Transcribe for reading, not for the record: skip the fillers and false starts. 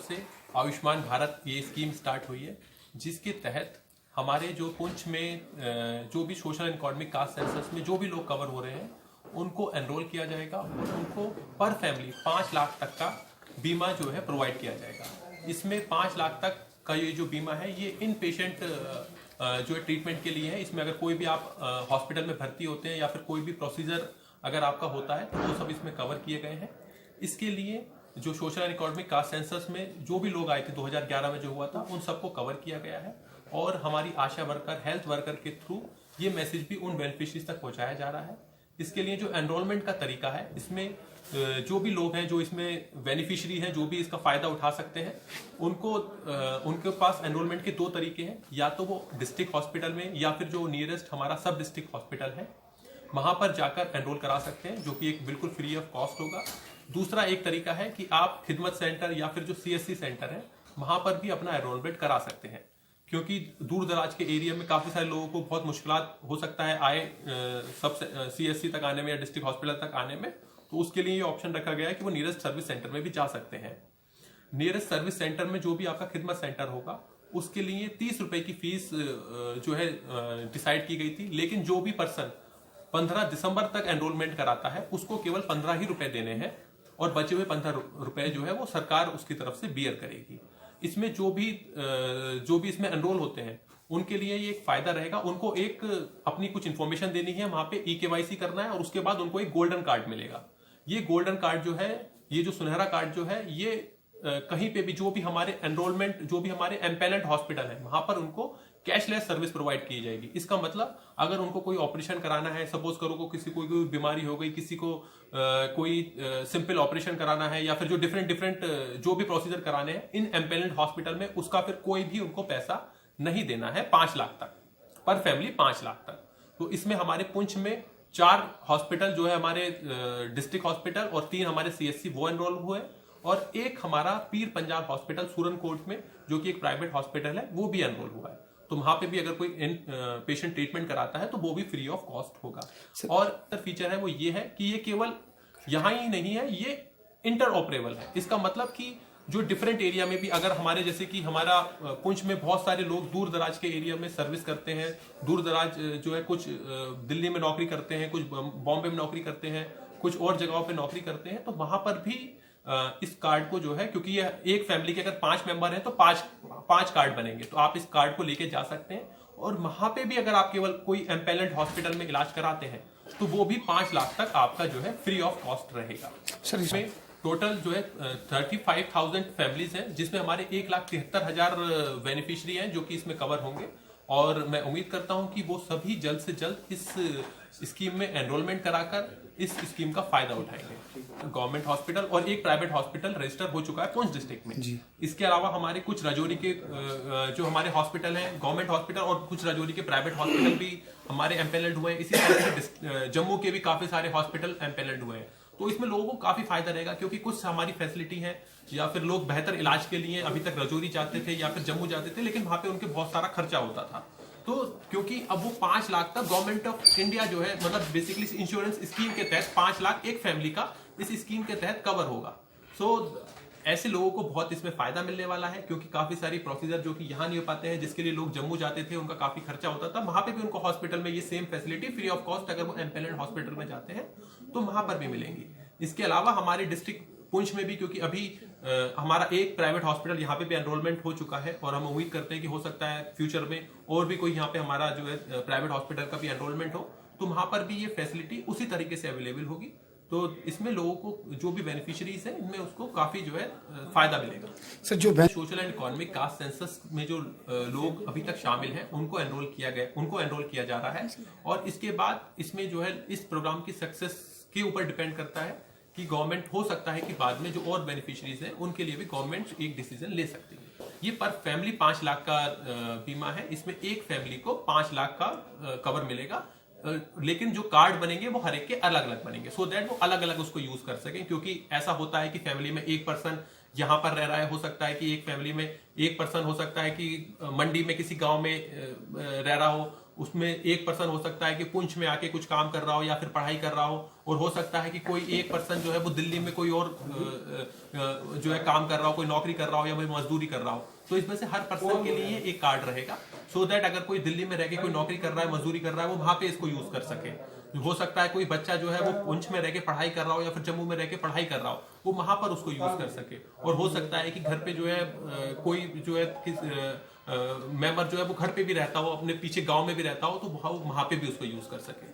से आयुष्मान भारत ये scheme start हुई है, जिसके तहत हमारे जो पुंछ में जो भी social and economic caste census में जो भी लोग कवर हो रहे हैं उनको एनरोल किया जाएगा और उनको पर फैमिली 5 लाख तक का बीमा जो है प्रोवाइड किया जाएगा। इसमें 5 लाख तक का ये जो बीमा है ये इन पेशेंट जो है ट्रीटमेंट के लिए है। इसमें अगर कोई भी आप हॉस्पिटल में भर्ती होते हैं या फिर कोई भी प्रोसीजर अगर आपका होता है तो वो सब इसमें कवर किए गए हैं। इसके लिए जो social and economic caste census में जो भी लोग आए थे 2011 में जो हुआ था उन सबको कवर किया गया है और हमारी आशा वर्कर हेल्थ वर्कर के थ्रू ये मैसेज भी उन बेनिफिशरीज तक पहुंचाया जा रहा है। इसके लिए जो एनरोलमेंट का तरीका है, इसमें जो भी लोग हैं जो इसमें बेनिफिशरी हैं जो भी इसका फायदा उठा सकते हैं उनके पास एनरोलमेंट के 2 तरीके हैं। या तो वो डिस्ट्रिक्ट हॉस्पिटल में या फिर जो नियरेस्ट हमारा सब डिस्ट्रिक्ट हॉस्पिटल है वहां पर जाकर एनरोल करा सकते हैं, जो कि एक बिल्कुल फ्री ऑफ कॉस्ट होगा। दूसरा एक तरीका है कि आप खिदमत सेंटर या फिर जो सीएससी सेंटर है वहां पर भी अपना एनरोलमेंट करा सकते हैं, क्योंकि दूर दराज के एरिया में काफी सारे लोगों को बहुत मुश्किलात हो सकता है आए सब सीएससी तक आने में या डिस्ट्रिक्ट हॉस्पिटल तक आने में। तो उसके लिए ये ऑप्शन रखा गया है कि वो नियरेस्ट सर्विस सेंटर में भी जा सकते हैं। नियरेस्ट सर्विस सेंटर में जो भी आपका खिदमत सेंटर होगा उसके लिए 30 रुपए की फीस जो है डिसाइड की गई थी, लेकिन जो भी पर्सन 15 दिसंबर तक एनरोलमेंट कराता है उसको केवल 15 ही रुपए देने हैं और बचे हुए 15 रुपए जो है वो सरकार उसकी तरफ से बियर करेगी। इसमें जो भी इसमें एनरोल होते हैं उनके लिए ये एक फायदा रहेगा। उनको एक अपनी कुछ इंफॉर्मेशन देनी है, वहां पे ई-केवाईसी करना है और उसके बाद उनको एक गोल्डन कार्ड मिलेगा। ये गोल्डन कार्ड जो है, ये जो सुनहरा कार्ड जो है, ये कहीं पे भी जो भी हमारे एनरोलमेंट जो भी हमारे एम्पेलेंट हॉस्पिटल है वहां पर उनको कैशलेस सर्विस प्रोवाइड की जाएगी। इसका मतलब अगर उनको कोई ऑपरेशन कराना है, सपोज करो को किसी को कोई बीमारी हो गई, किसी को कोई सिंपल ऑपरेशन कराना है या फिर जो डिफरेंट जो भी प्रोसीजर कराने हैं इन एम्पेलेंट हॉस्पिटल में, उसका फिर कोई भी उनको पैसा नहीं देना है 5 लाख तक, पर फैमिली 5 लाख तक। तो इसमें हमारे पुंछ में 4 हॉस्पिटल जो है हमारे डिस्ट्रिक्ट हॉस्पिटल और 3 हमारे सीएससी वो एनरोल हुए और एक हमारा पीर पंजाब हॉस्पिटल सूरनकोट में जो कि एक प्राइवेट हॉस्पिटल है वो भी एनरोल हुआ है। तो वहां पे भी अगर कोई पेशेंट ट्रीटमेंट कराता है तो वो भी फ्री ऑफ कॉस्ट होगा। और फीचर है वो ये है कि ये केवल यहां ही नहीं है, ये इंटर ऑपरेबल है। इसका मतलब कि जो डिफरेंट एरिया में भी अगर हमारे जैसे कि हमारा पुंछ में बहुत सारे लोग दूर दराज के एरिया में सर्विस करते हैं, दूर दराज जो है कुछ दिल्ली में नौकरी करते हैं, कुछ बॉम्बे में नौकरी करते हैं, कुछ और जगहों पे नौकरी करते हैं, तो वहां पर भी इस कार्ड को जो है, क्योंकि ये एक फैमिली के अगर 5 मेंबर हैं तो 5 कार्ड बनेंगे, तो आप इस कार्ड को लेके जा सकते हैं। और वहां पे भी अगर आप केवल कोई एम्पेलेंट हॉस्पिटल में इलाज कराते हैं तो वो भी 5 लाख तक आपका जो है फ्री ऑफ कॉस्ट रहेगा। सर इसमें टोटल जो है 35,000 फैमिलीज हैं, जिसमें हमारे 1,73,000 बेनिफिशियरी हैं जो कि इसमें कवर होंगे। और मैं उम्मीद करता हूं कि वो सभी जल्द से जल्द इस स्कीम में एनरोलमेंट कराकर इस स्कीम का फायदा उठाएंगे। गवर्नमेंट हॉस्पिटल और एक प्राइवेट हॉस्पिटल रजिस्टर हो चुका है पुंछ डिस्ट्रिक्ट में जी। इसके अलावा हमारे कुछ राजौरी के जो हमारे हॉस्पिटल हैं गवर्नमेंट हॉस्पिटल और कुछ राजौरी के प्राइवेट हॉस्पिटल भी हमारे एम्पेलेंट हुए हैं। इसी तरह से जम्मू के भी काफी सारे हॉस्पिटल एम्पेलेंट हुए हैं। तो इसमें लोगों को काफी फायदा रहेगा, क्योंकि कुछ हमारी फैसिलिटी है या फिर लोग बेहतर इलाज के लिए अभी तक राजौरी जाते थे या फिर जम्मू जाते थे, लेकिन वहां पे उनके बहुत सारा खर्चा होता था। तो क्योंकि अब वो 5 लाख तक गवर्नमेंट ऑफ इंडिया जो है, मतलब बेसिकली इंश्योरेंस स्कीम के तहत 5 लाख एक फैमिली का इस स्कीम के तहत कवर होगा। सो ऐसे लोगों को बहुत इसमें फायदा मिलने वाला है, क्योंकि काफी सारी प्रोसीजर जो कि यहाँ नहीं हो पाते हैं, जिसके लिए लोग जम्मू जाते थे, उनका काफी खर्चा होता था, वहां पे भी उनको हॉस्पिटल में ये same facility free of cost अगर वो एम्पेलेंट हॉस्पिटल में जाते हैं तो वहां पर भी मिलेंगी। इसके अलावा हमारे डिस्ट्रिक्ट पुंछ में भी, क्योंकि अभी हमारा एक प्राइवेट हॉस्पिटल यहाँ पे भी एनरोलमेंट हो चुका है और हम उम्मीद करते हैं कि हो सकता है फ्यूचर में और भी कोई यहाँ पे हमारा जो है प्राइवेट हॉस्पिटल का भी एनरोलमेंट हो, तो वहां पर भी ये फैसिलिटी उसी तरीके से अवेलेबल होगी। तो इसमें लोगों को जो भी बेनिफिशियरीज है इनमें उसको काफी जो है फायदा मिलेगा। सर जो social and economic caste census में जो लोग अभी तक शामिल हैं उनको एनरोल किया जा रहा है और इसके बाद इसमें जो है इस प्रोग्राम की सक्सेस के ऊपर डिपेंड करता है कि गवर्नमेंट हो सकता है कि बाद में जो और बेनिफिशियरीज हैं उनके लिए भी गवर्नमेंट एक डिसीजन ले सकती है। ये पर फैमिली 5 लाख का बीमा है, इसमें एक फैमिली को 5 लाख का कवर मिलेगा, लेकिन जो कार्ड बनेंगे वो हर एक के अलग अलग बनेंगे, सो दैट वो अलग अलग उसको यूज कर सके। क्योंकि ऐसा होता है कि फैमिली में एक पर्सन यहाँ पर रह रहा है, हो सकता है कि एक फैमिली में एक पर्सन हो सकता है कि मंडी में किसी गांव में रह रहा हो, उसमें एक पर्सन हो सकता है कि पुंछ में आके कुछ काम कर रहा हो या फिर पढ़ाई कर रहा हो, और हो सकता है कि कोई एक पर्सन जो है वो दिल्ली में कोई और जो है काम कर रहा हो, कोई नौकरी कर रहा हो या कोई मजदूरी कर रहा हो। तो इसमें से हर पर्सन के लिए एक कार्ड रहेगा, सो दैट अगर कोई दिल्ली में रह के कोई नौकरी कर रहा है, मजदूरी कर रहा है, वो वहां पे इसको यूज कर सके। हो सकता है कोई बच्चा जो है वो पुंछ में रह के पढ़ाई कर रहा हो या फिर जम्मू में रह के पढ़ाई कर रहा हो, वो वहां पर उसको यूज कर सके। और हो सकता है कि घर पे जो है कोई जो है किस मेंबर जो है वो घर पे भी रहता हो, अपने पीछे गांव में भी रहता हो, तो वहां पे भी उसको यूज कर सके।